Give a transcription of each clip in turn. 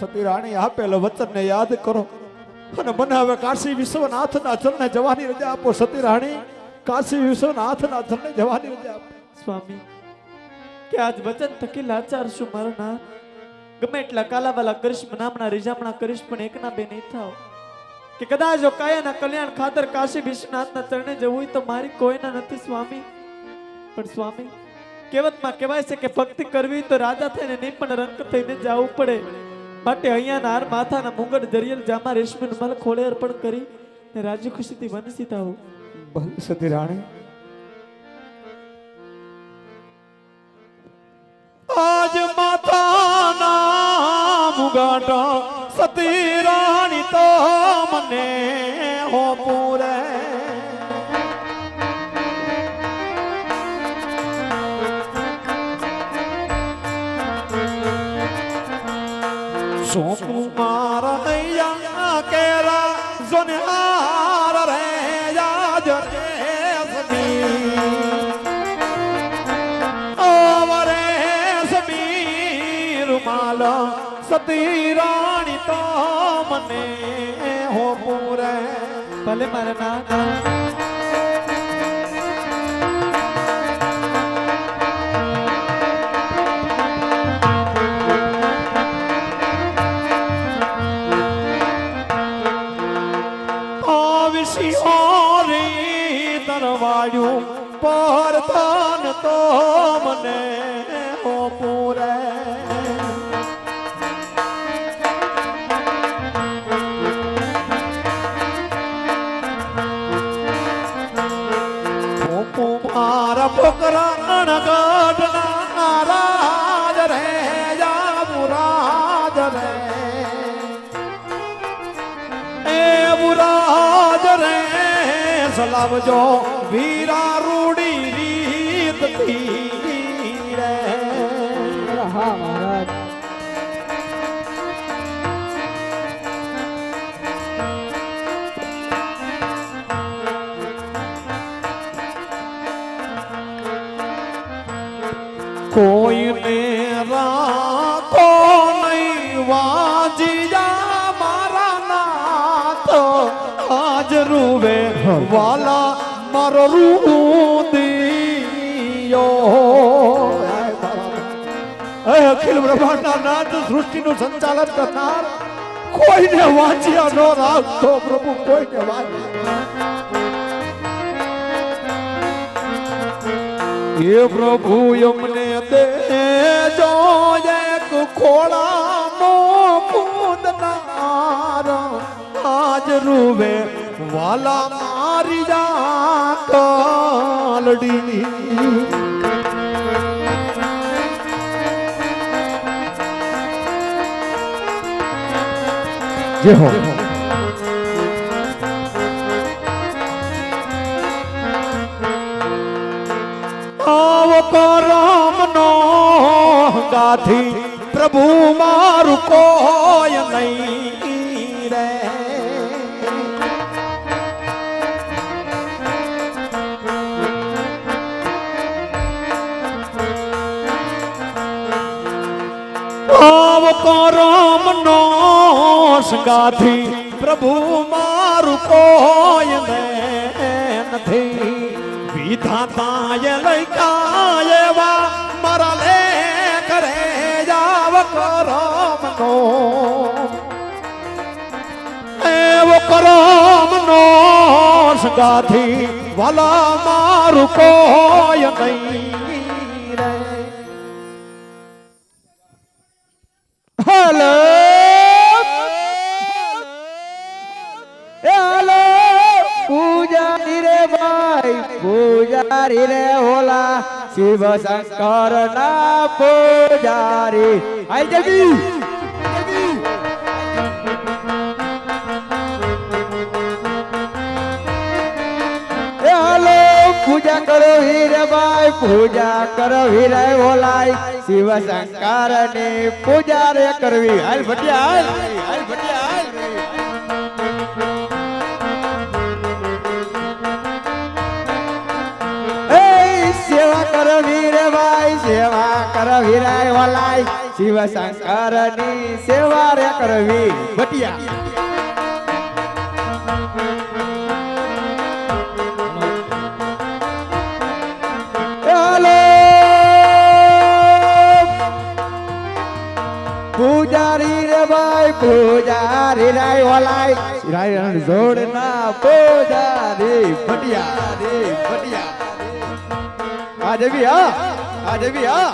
સતી રાણી આપેલ વચનને યાદ કરો અને મને હવે કાશી વિશ્વનાથના ચરણે જવાની રજા આપો સતી રાણી કાશી વિશ્વનાથના ચરણે જવાની રજા આપો સ્વામી કે આજ વચન થકી લાચાર છું મારો ના ગમે એટલા કાલાવાલા કરીશ નામના રીજામણા કરીશ પણ એકના બે નહીં થાવ કે કદાચ જો કાયાના કલ્યાણ ખાતર કાશી વિશ્વનાથના ચરણે જવું હોય તો મારી કોઈના નથી સ્વામી પણ સ્વામી કહેવતમાં કહેવાય છે કે ભક્તિ કરવી તો રાજા થઈને નહીં પણ રંક થઈને જવું પડે માટે અહીંયા નાર માથાના મુગટ દરિયલ જામા રેશમી મલ ખોળે અર્પણ કરી ને રાજી ખુશીથી વનસી થાવ ભલે સતી રાણી આજ માતાના મુગટ સતી રાણી તો મને હો પૂરે સોપું મારા હૈયા કેરા જોનિહાર રે યાદ રે સમી ઓવરે સમી રૂમાલ સતી રાણી તો મને હો પૂરે ભલે મારા ના તરવાડ્યું પર તન તો મને હો પૂરે મારા પોકરા અણગઢના રાજ રે મુરાજ રે એ મુરાજ રે સલાવજો વીરા રૂડી રીત થી રે હા મહારાજ કોઈને રાખો નહીં વાજી જા મારા નાથ આજ રૂવે વાલા મારો રૂદિયો અખિલ બ્રહ્માંડના નાથ સૃષ્ટિનું સંચાલન કરનાર કોઈને વાંચ્યા ન રાખતો પ્રભુ કોઈને વાંચ્યા એ પ્રભુ એમને દેજો એક ખોળાનો કૂદનાર આજ રૂવે વાલા મારી જા કાલડી જય હો કરમનો ગાથી પ્રભુ મારું કોઈ નહીં રે આવ કરમનો ગાથી પ્રભુ મારું કોઈ નથી વિધાતાએ લઈકા એવા મારા લેખ રે જાવ કરમનો એવો કરમનો સગાથી વાલા મારું કોઈ નહીં રે હેલો હેલો પૂજારી રે ભાઈ પૂજારી રે ઓલા શિવ શંકર ના પૂજારી આઈ જગી હાલો પૂજા કરો હીરભાઈ પૂજા કરો હીરે ઓલાય શિવ શંકર ની પૂજા રે કરવી હાલ ભટિયા હાલ ભટિયા હાલ સેવા કરો વીર ભાઈ સેવા કરો વીરાય વાલાય શિવ શંકરની સેવા રે કરવી ભટિયા પૂજારી રે ભાઈ પૂજારી રાય ઓલાય રાય જોડના પૂજારી ભટિયા રે ભટિયા આજે બી હા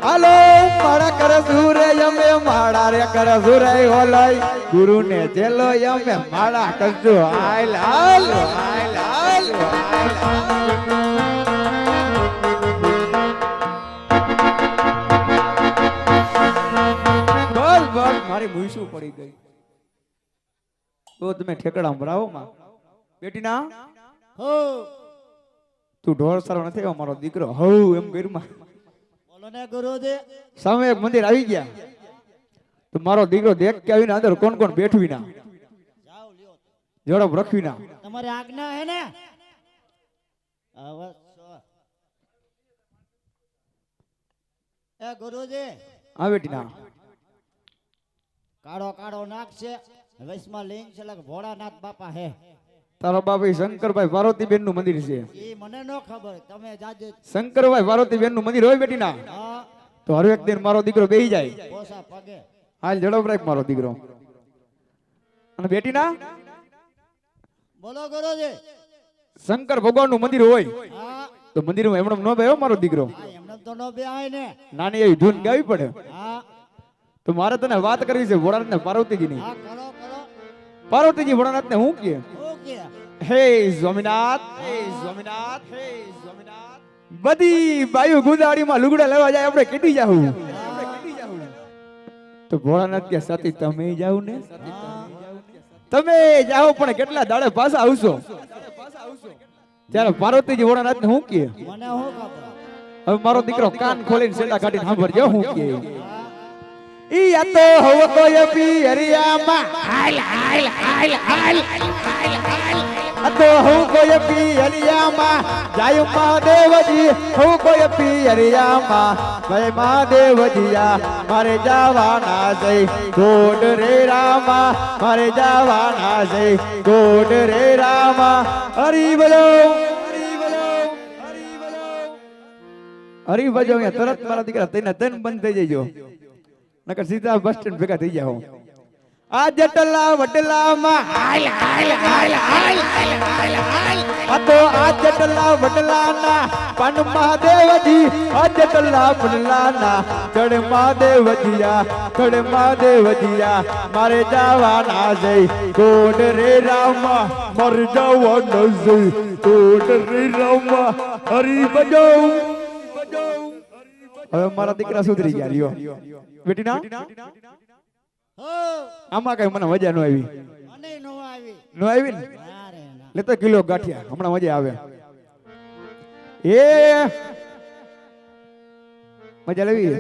હાલો મારા કર સુરે યમે માડા રે કર સુરે ઓલાય ગુરુ ને જેલો યમે માડા કરજો હાલ હાલ હાલ હાલ મારી મૂસું પડી ગઈ તો તમે ઠેકડા ભરાવો માં બેટી ના હો તું ઢોર સારો નથી આવ્યો મારો દીકરો હો એમ કર્યું માં બોલો ને ગુરુજી સામે એક મંદિર આવી ગયા તો મારો દીકરો દેખ કે આવીને અંદર કોણ કોણ બેઠવી ના જાઓ લ્યો જોડપ રખવી ના તમારી આજ્ઞા હે ને એ ગુરુજી હા બેટી ના કાળો કાળો નાક છે વૈષ્ણવ લિંગ છે લાગે ભોળાનાથ બાપા હે તારો બાપ એ શંકરભાઈ પાર્વતીબેન નું મંદિર છે એ મને નો ખબર તમે જાજે શંકરભાઈ પાર્વતીબેન નું મંદિર હોય બેટી ના હા તો હર એક દિન મારો દીકરો બેહી જાય પોસા પગે હાલ ઝડપ રાખ મારો દીકરો અને બેટી ના બોલો ગુરુજી શંકર ભગવાન નું મંદિર હોય હા તો મંદિર માં એમણે નો બેહ્યો મારો દીકરો એમને તો નો બે આય ને નાની એવી ધૂન ગાવી પડે હા તો મારે તને વાત કરવી છે ભોળાનાથ ને પાર્વતીજી ની હા કરો કરો પાર્વતીજી ભોળાનાથ ને હું કે ઓકે હે સ્વામિનાથ હે સ્વામિનાથ હે સ્વામિનાથ બધી બાયુ ગુદાડી માં લુગડા લેવા જાય આપણે કેટી જાવું તો ભોળાનાથ કે સતી તમે જાવ ને તમે જાઓ પણ કેટલા દાડે પાછા આવશો ત્યારે પાર્વતીજી ભોળાનાથ ને હું કે મને હું ખબર હવે મારો દીકરો કાન ખોલીને સેડા કાઢીને સાંભળજો હું કે ઈ આ તો હવ કોઈ પિયરિયામાં હાલ હાલ હાલ હાલ આ તો હું કોઈ પિયરિયામાં જાય મહાદેવજી હું કોઈ પિયરિયામાં જય મહાદેવજીયા મારે જવાના જય ગોડ રે રામા મારે જવાના જય ગોડ રે રામા હરી બોલો હરી બોલો હરી બોલો હરી બજો તરત મારા દીકરા તને તન બંધ થઈ જજો નકર સીધા બસ સ્ટેન્ડ ભેગા થઈ જાઓ આ જટલા વડલામાં હાલ હાલ હાલ હાલ હાલ હાલ આ તો આ જટલા વડલાના પન મહાદેવજી આ જટલા વડલાના ચડ મહાદેવજીયા મારે જવાના જઈ કોડ રે રામ મર જવાનો જઈ કોડ રે રામ હરી બજો હવે મારા દીકરા સુધરી ગયા રહ્યો બેટી ના હો આમાં કઈ મને મજા ન આવી મને નો આવી ન આવી ને અરે ના લેતો કિલો ગાંઠિયા હમણાં મજા આવે એ મજા લેવી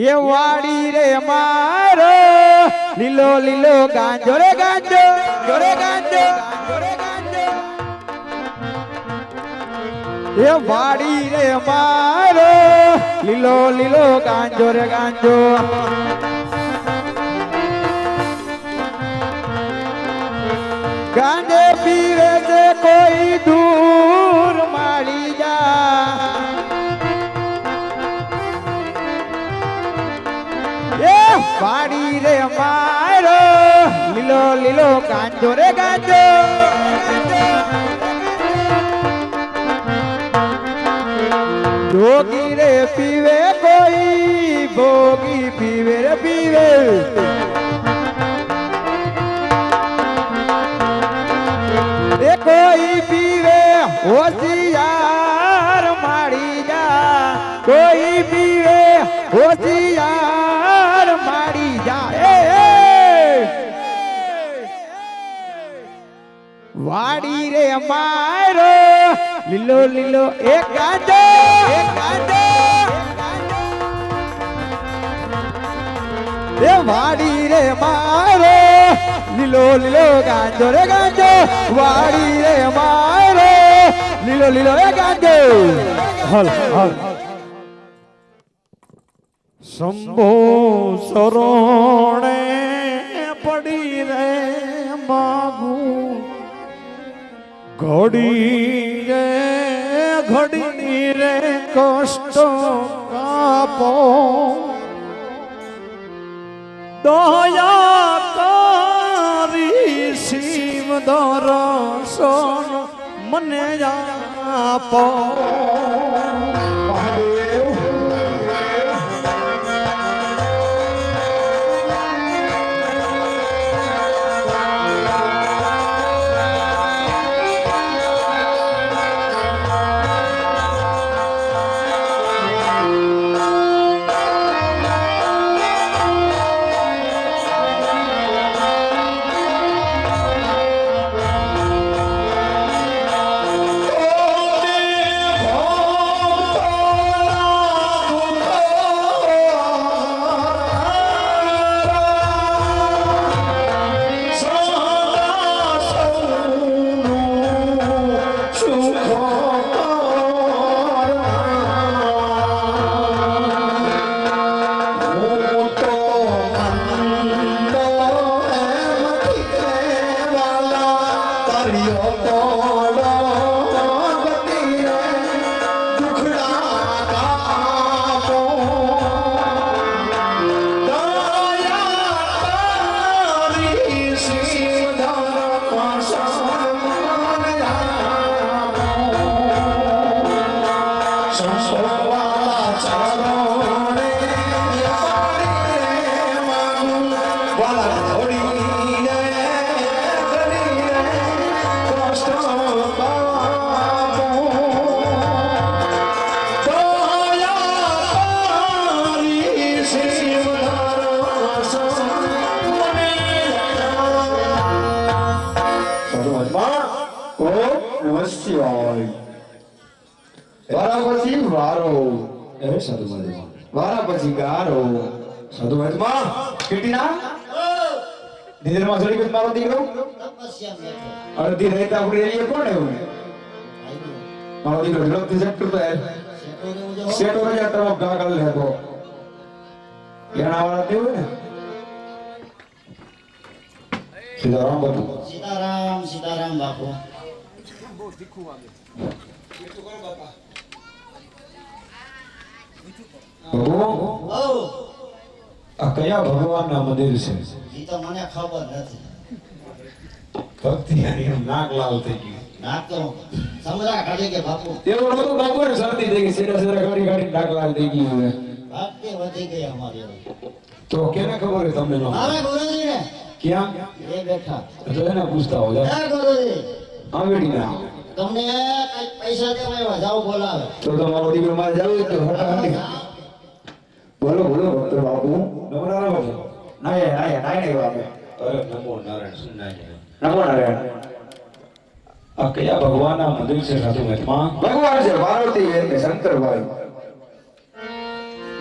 એ વાડી રે મારો લીલો લીલો ગાંજો રે ગાંજો રે ગાંજો રે ગાંજો એ વાડી રે મારો લીલો લીલો ગાંજો રે ગાંજો ગાંજે પીવે છે કોઈ દૂર માળી જા એ વાડી રે મારો લીલો લીલો ગાંજો રે ગાંજો જોગી રે પીવે કોઈ ભોગી પીવે રે પીવે એ કોઈ પીવે હોશિયાર માડી જા કોઈ પીવે હોશિયાર માડી જા વાડી રે મારો લીલો લીલો એક ગાંજો એ વાડી રે મારો લીલો લીલો ગાંજો રે ગાંજો વાડી રે મારો લીલો લીલો એ ગાંજો હલ હલ શંભો શરણે પડી રે માગું ઘડી રે કષ્ટ કાપો દયા કરી શિવ દર્શન મને આપો વારા પછી વારો એ સાધુ મહાત્મા વારા પછી ગારો સાધુ મહાત્મા કીટીના નિદ્રમાં ચડી ગયો મારો દીકરો તપસ્યા બેઠો અડધી રાત આપણે એલીએ કોણ એવું મારો દીકરો ઝડપથી સેટ કરતો યાર સેટો રજા તરફ ગાગલ લેતો એના વાળા દેવું ને સીતારામ બાપુ સીતારામ સીતારામ બાપુ બાપુ ઓ આ કયા ભગવાનના મંદિર છે ઈ તો મને ખબર નથી ભક્તિ આની નાક લાલ થઈ ગઈ નાક તો સમરા કાઢી કે બાપુ એવું નતું બાપુ ને શરદી થઈ ગઈ સીધા સીધા ગાડી ગાડી નાક લાલ થઈ ગઈ હવે ભક્તિ વધી ગઈ અમારી તો કેને ખબર છે તમને નો મારે ગુરુજી ને ક્યાં એ બેઠા તો એને પૂછતા હો હે ગુરુજી આંગળી ના તમને કઈ પૈસા દેવા જાવ બોલાવે તો તમારો દીકરો મારે જાવું તો હટાડી બોલો બોલો ડોક્ટર બાપુ નમરારા બાપુ નાય બાપુ અરે નમો નારાયણ સુનાય નમો નારાયણ આ કયા ભગવાનના મંદિર છે સાધુ મહાત્મા ભગવાન છે પાર્વતી અને શંકરભાઈ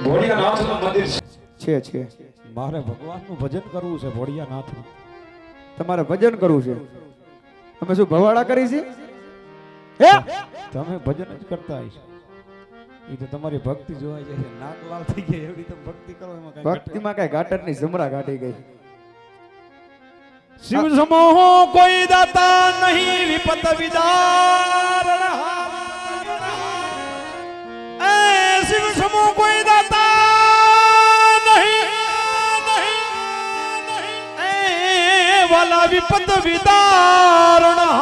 ભોળિયાનાથનું મંદિર છે મારે ભગવાનનું ભજન કરવું છે ભોળિયાનાથનું. તમારે ભજન કરવું છે અમે શું ભવાડા કરી છે હે તમે ભજન જ કરતા હશો. એ તો તમારી ભક્તિ જોવાય જાય છે. નાક લાલ થઈ ગઈ એવી તમે ભક્તિ કરો એમાં કઈ ભક્તિમાં કઈ ઘાટર ની જમરા ઘાટી ગઈ શિવ સમો કોઈ દાતા નહીં વિપત વિદારણ એ શિવ સમો કોઈ દાતા નહીં એ વાલા વિપત વિદારણ